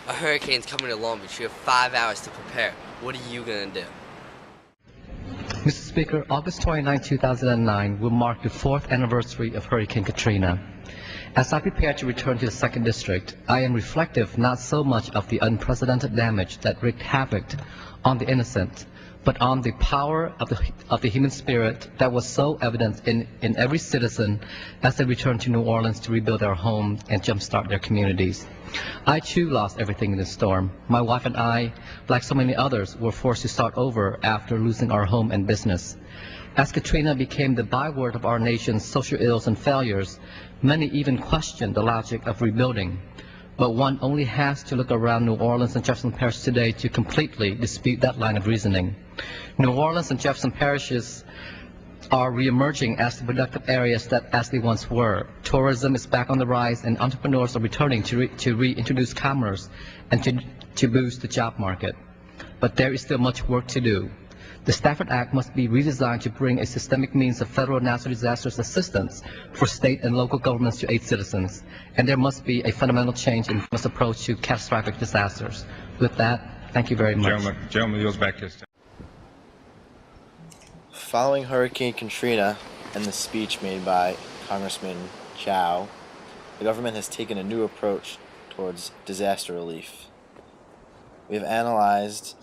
A hurricane's coming to Long Beach. You have 5 hours to prepare. What are you gonna do? Mr. Speaker, August 29, 2009 will mark the 4th anniversary of Hurricane Katrina. As I prepare to return to the 2nd District, I am reflective not so much of the unprecedented damage that wreaked havoc on the innocent, but on the power of the human spirit that was so evident in every citizen as they returned to New Orleans to rebuild their home and jumpstart their communities. I too lost everything in the storm. My wife and I, like so many others, were forced to start over after losing our home and business. As Katrina became the byword of our nation's social ills and failures, many even questioned the logic of rebuilding. But one only has to look around New Orleans and Jefferson Parish today to completely dispute that line of reasoning. New Orleans and Jefferson parishes are reemerging as the productive areas as they once were. Tourism is back on the rise, and entrepreneurs are returning to reintroduce commerce and to boost the job market. But there is still much work to do. The Stafford Act must be redesigned to bring a systemic means of federal natural disasters assistance for state and local governments to aid citizens, and there must be a fundamental change in FEMA's approach to catastrophic disasters. With that, thank you very much. Gentleman yields back his time. Following Hurricane Katrina and the speech made by Congressman Chow, the government has taken a new approach towards disaster relief. We have analyzed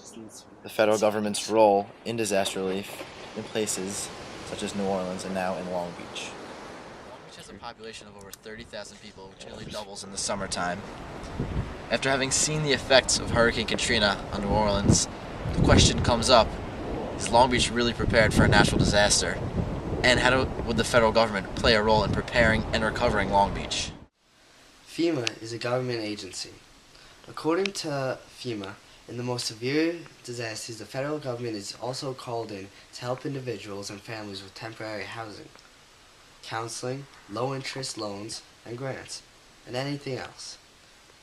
the federal government's role in disaster relief in places such as New Orleans and now in Long Beach. Long Beach has a population of over 30,000 people, which nearly doubles in the summertime. After having seen the effects of Hurricane Katrina on New Orleans, the question comes up, is Long Beach really prepared for a natural disaster? And how would the federal government play a role in preparing and recovering Long Beach? FEMA is a government agency. According to FEMA, in the most severe disasters, the federal government is also called in to help individuals and families with temporary housing, counseling, low-interest loans and grants, and anything else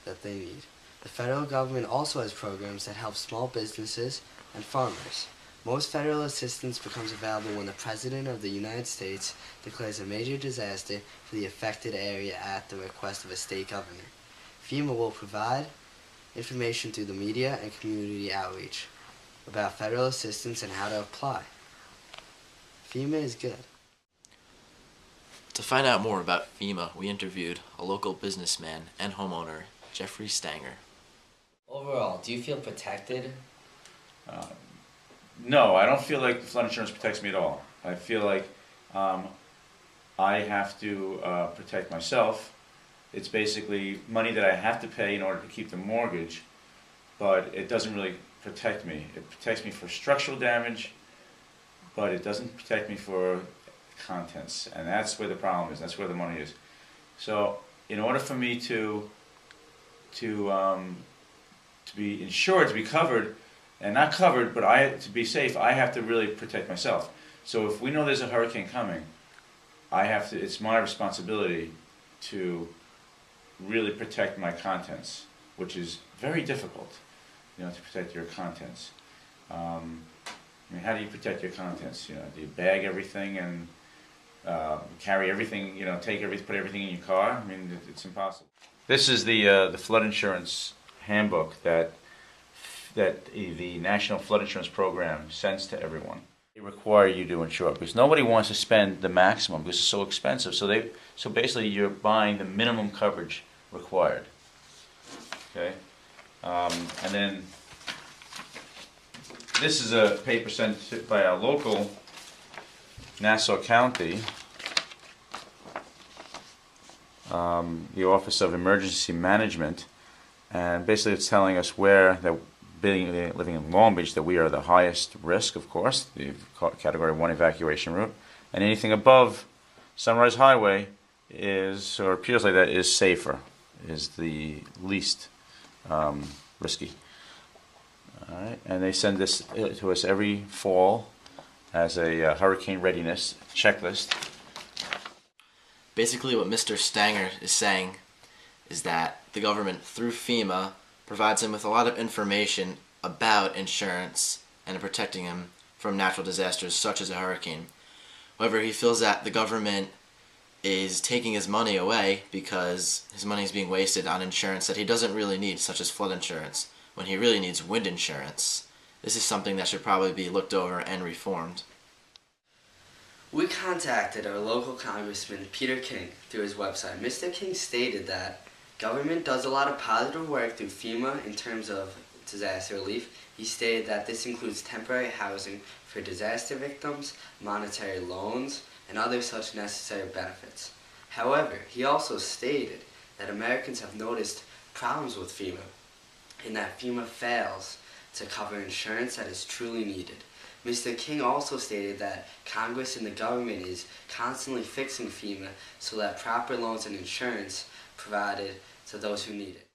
that they need. The federal government also has programs that help small businesses and farmers. Most federal assistance becomes available when the President of the United States declares a major disaster for the affected area at the request of a state governor. FEMA will provide information through the media and community outreach about federal assistance and how to apply. FEMA is good. To find out more about FEMA, we interviewed a local businessman and homeowner, Jeffrey Stanger. Overall, do you feel protected? No, I don't feel like flood insurance protects me at all. I feel like I have to protect myself. It's basically money that I have to pay in order to keep the mortgage, but it doesn't really protect me. It protects me for structural damage, but it doesn't protect me for contents, and that's where the problem is. That's where the money is. So, in order for me to be insured, to be covered, and not covered, but to be safe, I have to really protect myself. So if we know there's a hurricane coming, it's my responsibility to really protect my contents, which is very difficult, to protect your contents. I mean, how do you protect your contents? Do you bag everything and carry everything, put everything in your car? I mean, it's impossible. This is the flood insurance handbook that the National Flood Insurance Program sends to everyone. They require you to insure because nobody wants to spend the maximum because it's so expensive. So basically you're buying the minimum coverage required. Okay, and then this is a paper sent by a local Nassau County, the Office of Emergency Management, and basically it's telling us living in Long Beach, that we are the highest risk, of course, the Category 1 evacuation route, and anything above Sunrise Highway appears like that, is safer, is the least risky. All right, and they send this to us every fall as a hurricane readiness checklist. Basically what Mr. Stanger is saying is that the government, through FEMA, provides him with a lot of information about insurance and protecting him from natural disasters such as a hurricane. However, he feels that the government is taking his money away because his money is being wasted on insurance that he doesn't really need, such as flood insurance, when he really needs wind insurance. This is something that should probably be looked over and reformed. We contacted our local congressman, Peter King, through his website. Mr. King stated that government does a lot of positive work through FEMA in terms of disaster relief. He stated that this includes temporary housing for disaster victims, monetary loans, and other such necessary benefits. However, he also stated that Americans have noticed problems with FEMA, and that FEMA fails to cover insurance that is truly needed. Mr. King also stated that Congress and the government is constantly fixing FEMA so that proper loans and insurance provided to those who need it.